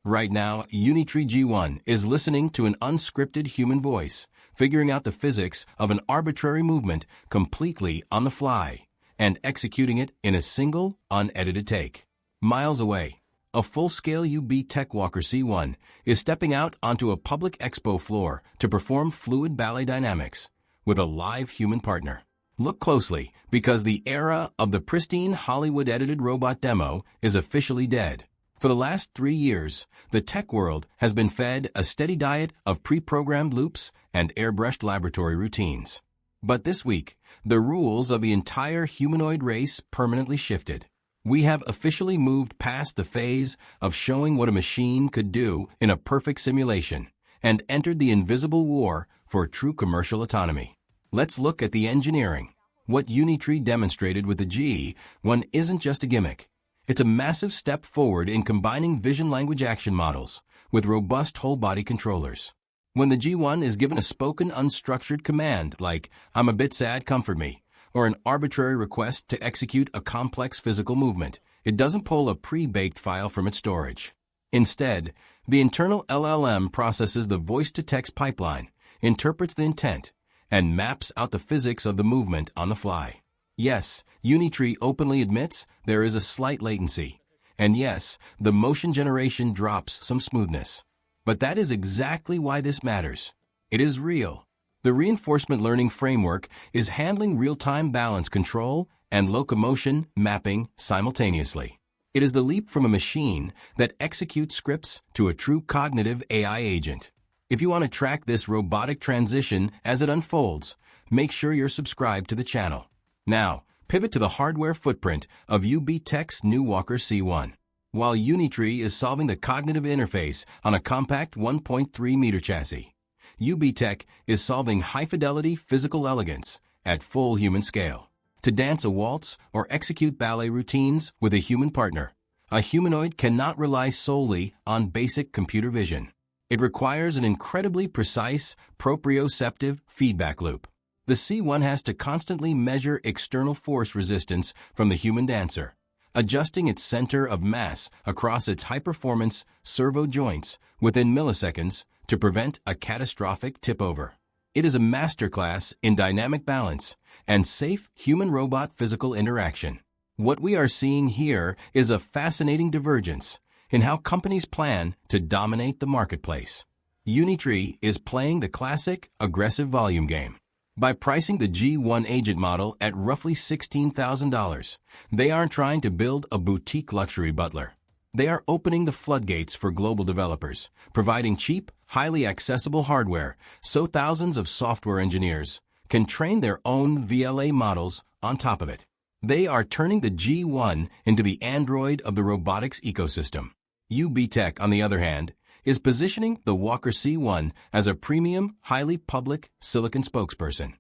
Right now, Unitree G1 is listening to an unscripted human voice, figuring out the physics of an arbitrary movement completely on the fly, and executing it in a single, unedited take. Miles away, a full-scale UBTECH Walker C1 is stepping out onto a public expo floor to perform fluid ballet dynamics with a live human partner. Look closely, because the era of the pristine Hollywood-edited robot demo is officially dead. For the last 3 years, the tech world has been fed a steady diet of pre-programmed loops and airbrushed laboratory routines. But this week, the rules of the entire humanoid race permanently shifted. We have officially moved past the phase of showing what a machine could do in a perfect simulation and entered the invisible war for true commercial autonomy. Let's look at the engineering. What Unitree demonstrated with the G1 isn't just a gimmick. It's a massive step forward in combining vision-language action models with robust whole-body controllers. When the G1 is given a spoken, unstructured command like, "I'm a bit sad, comfort me," or an arbitrary request to execute a complex physical movement, it doesn't pull a pre-baked file from its storage. Instead, the internal LLM processes the voice-to-text pipeline, interprets the intent, and maps out the physics of the movement on the fly. Yes, Unitree openly admits there is a slight latency. And yes, the motion generation drops some smoothness. But that is exactly why this matters. It is real. The reinforcement learning framework is handling real-time balance control and locomotion mapping simultaneously. It is the leap from a machine that executes scripts to a true cognitive AI agent. If you want to track this robotic transition as it unfolds, make sure you're subscribed to the channel. Now, pivot to the hardware footprint of UBTECH's new Walker C1. While Unitree is solving the cognitive interface on a compact 1.3-meter chassis, UBTECH is solving high-fidelity physical elegance at full human scale. To dance a waltz or execute ballet routines with a human partner, a humanoid cannot rely solely on basic computer vision. It requires an incredibly precise proprioceptive feedback loop. The C1 has to constantly measure external force resistance from the human dancer, adjusting its center of mass across its high-performance servo joints within milliseconds to prevent a catastrophic tip-over. It is a masterclass in dynamic balance and safe human-robot physical interaction. What we are seeing here is a fascinating divergence in how companies plan to dominate the marketplace. Unitree is playing the classic aggressive volume game. By pricing the G1 agent model at roughly $16,000, they aren't trying to build a boutique luxury butler. They are opening the floodgates for global developers, providing cheap, highly accessible hardware so thousands of software engineers can train their own VLA models on top of it. They are turning the G1 into the Android of the robotics ecosystem. UBTECH, on the other hand, is positioning the Walker C1 as a premium, highly public silicon spokesperson.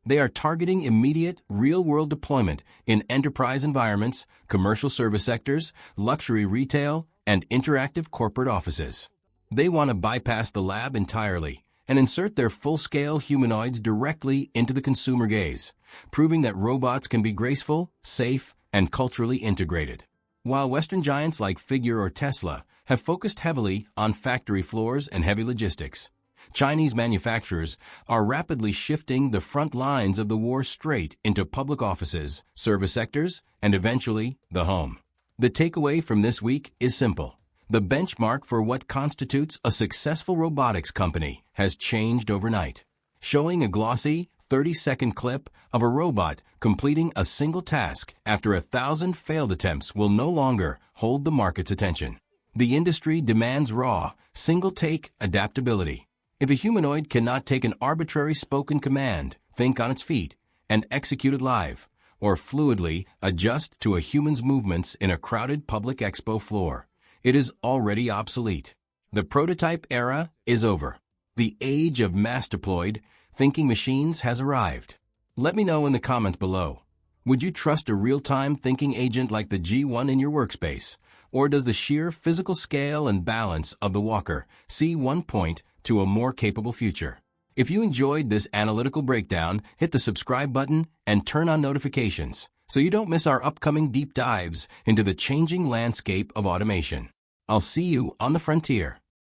They are targeting immediate, real-world deployment in enterprise environments, commercial service sectors, luxury retail, and interactive corporate offices. They want to bypass the lab entirely and insert their full-scale humanoids directly into the consumer gaze, proving that robots can be graceful, safe, and culturally integrated. While Western giants like Figure or Tesla have focused heavily on factory floors and heavy logistics, Chinese manufacturers are rapidly shifting the front lines of the war straight into public offices, service sectors, and eventually the home. The takeaway from this week is simple. The benchmark for what constitutes a successful robotics company has changed overnight. Showing a glossy, 30-second clip of a robot completing a single task after 1,000 failed attempts will no longer hold the market's attention. The industry demands raw, single-take adaptability. If a humanoid cannot take an arbitrary spoken command, think on its feet, and execute it live, or fluidly adjust to a human's movements in a crowded public expo floor, it is already obsolete. The prototype era is over. The age of mass-deployed, thinking machines has arrived. Let me know in the comments below. Would you trust a real-time thinking agent like the G1 in your workspace? Or does the sheer physical scale and balance of the Walker C1 point to a more capable future? If you enjoyed this analytical breakdown, hit the subscribe button and turn on notifications so you don't miss our upcoming deep dives into the changing landscape of automation. I'll see you on the frontier.